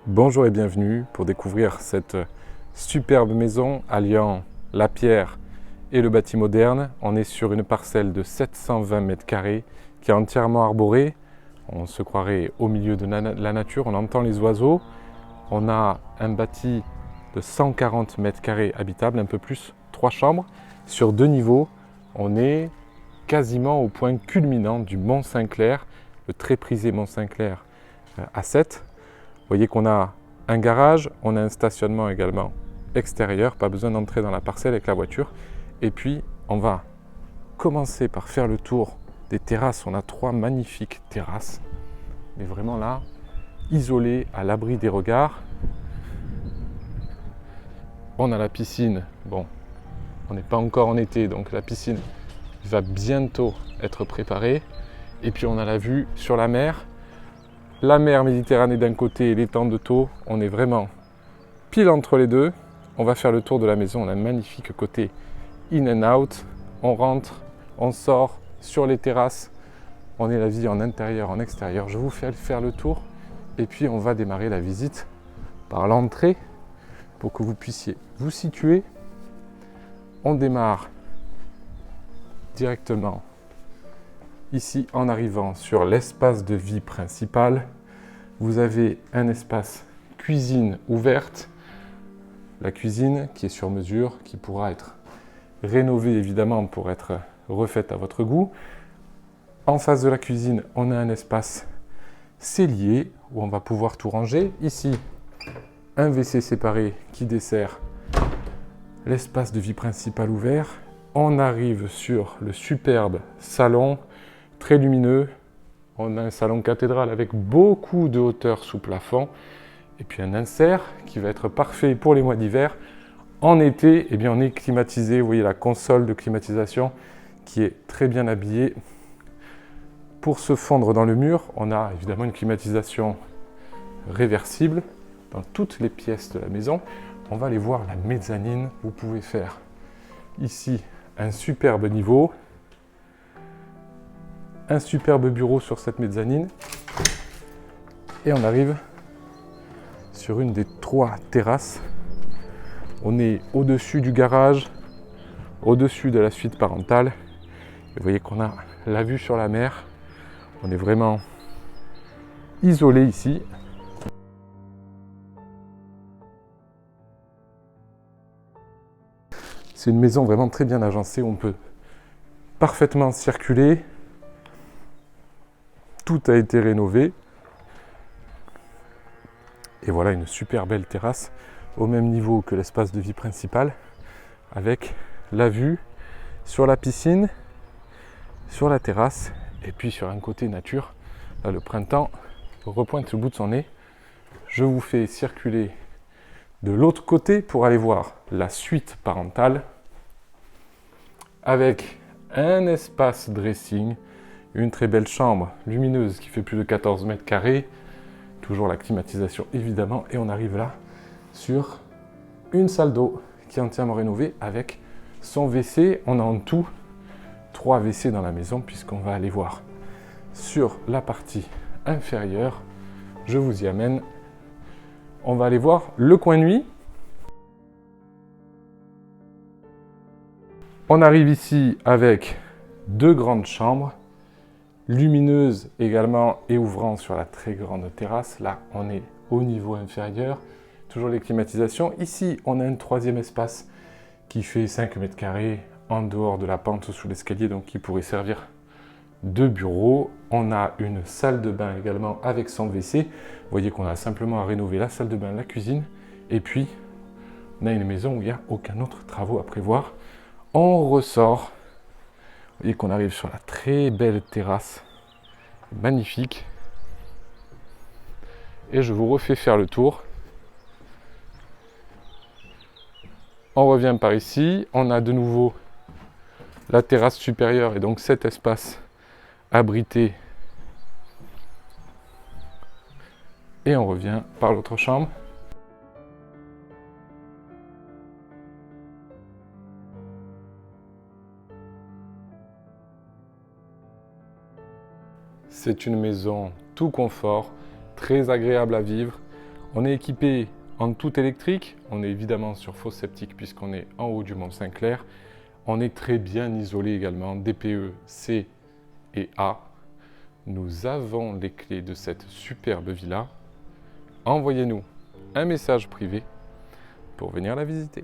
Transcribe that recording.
Bonjour et bienvenue pour découvrir cette superbe maison alliant la pierre et le bâti moderne. On est sur une parcelle de 720 mètres carrés qui est entièrement arborée. On se croirait au milieu de la nature, on entend les oiseaux. On a un bâti de 140 mètres carrés habitable, un peu plus, 3 chambres. Sur 2 niveaux, on est quasiment au point culminant du Mont Saint-Clair, le très prisé Mont Saint-Clair à 7. Vous voyez qu'on a un garage, on a un stationnement également extérieur, pas besoin d'entrer dans la parcelle avec la voiture. Et puis, on va commencer par faire le tour des terrasses. On a 3 magnifiques terrasses, mais vraiment là, isolées, à l'abri des regards. On a la piscine, bon, on n'est pas encore en été, donc la piscine va bientôt être préparée. Et puis on a la vue sur la mer. La mer Méditerranée d'un côté et l'étang de Thau, on est vraiment pile entre les deux. On va faire le tour de la maison, on a un magnifique côté in and out. On rentre, on sort sur les terrasses. On est la vie en intérieur, en extérieur. Je vous fais faire le tour et puis on va démarrer la visite par l'entrée pour que vous puissiez vous situer. On démarre directement ici en arrivant sur l'espace de vie principal. Vous avez un espace cuisine ouverte. La cuisine qui est sur mesure, qui pourra être rénovée évidemment pour être refaite à votre goût. En face de la cuisine, on a un espace cellier où on va pouvoir tout ranger. Ici, un WC séparé qui dessert l'espace de vie principal ouvert. On arrive sur le superbe salon, très lumineux. On a un salon cathédrale avec beaucoup de hauteur sous plafond. Et puis un insert qui va être parfait pour les mois d'hiver. En été, eh bien, on est climatisé. Vous voyez la console de climatisation qui est très bien habillée. Pour se fondre dans le mur, on a évidemment une climatisation réversible dans toutes les pièces de la maison. On va aller voir la mezzanine. Vous pouvez faire ici un superbe niveau, un superbe bureau sur cette mezzanine. Et on arrive sur une des 3 terrasses. On est au-dessus du garage, au-dessus de la suite parentale. Et vous voyez qu'on a la vue sur la mer. On est vraiment isolé ici. C'est une maison vraiment très bien agencée. On peut parfaitement circuler. Tout a été rénové. Et voilà une super belle terrasse au même niveau que l'espace de vie principal avec la vue sur la piscine, sur la terrasse et puis sur un côté nature. Là, le printemps repointe le bout de son nez. Je vous fais circuler de l'autre côté pour aller voir la suite parentale avec un espace dressing, une très belle chambre lumineuse qui fait plus de 14 mètres carrés. Toujours la climatisation évidemment, et on arrive là sur une salle d'eau qui est entièrement rénovée avec son WC. On a en tout 3 WC dans la maison puisqu'on va aller voir sur la partie inférieure. Je vous y amène. On va aller voir le coin nuit. On arrive ici avec 2 grandes chambres, lumineuse également et ouvrant sur la très grande terrasse. Là, on est au niveau inférieur. Toujours les climatisations. Ici, on a un 3e espace qui fait 5 mètres carrés en dehors de la pente sous l'escalier, donc qui pourrait servir de bureau. On a une salle de bain également avec son WC. Vous voyez qu'on a simplement à rénover la salle de bain, la cuisine. Et puis, on a une maison où il n'y a aucun autre travaux à prévoir. On ressort. Vous voyez qu'on arrive sur la très belle terrasse, magnifique. Et je vous refais faire le tour. On revient par ici. On a de nouveau la terrasse supérieure et donc cet espace abrité. Et on revient par l'autre chambre. C'est une maison tout confort, très agréable à vivre. On est équipé en tout électrique, on est évidemment sur fosse septique puisqu'on est en haut du Mont Saint-Clair. On est très bien isolé également, DPE C et A. Nous avons les clés de cette superbe villa. Envoyez-nous un message privé pour venir la visiter.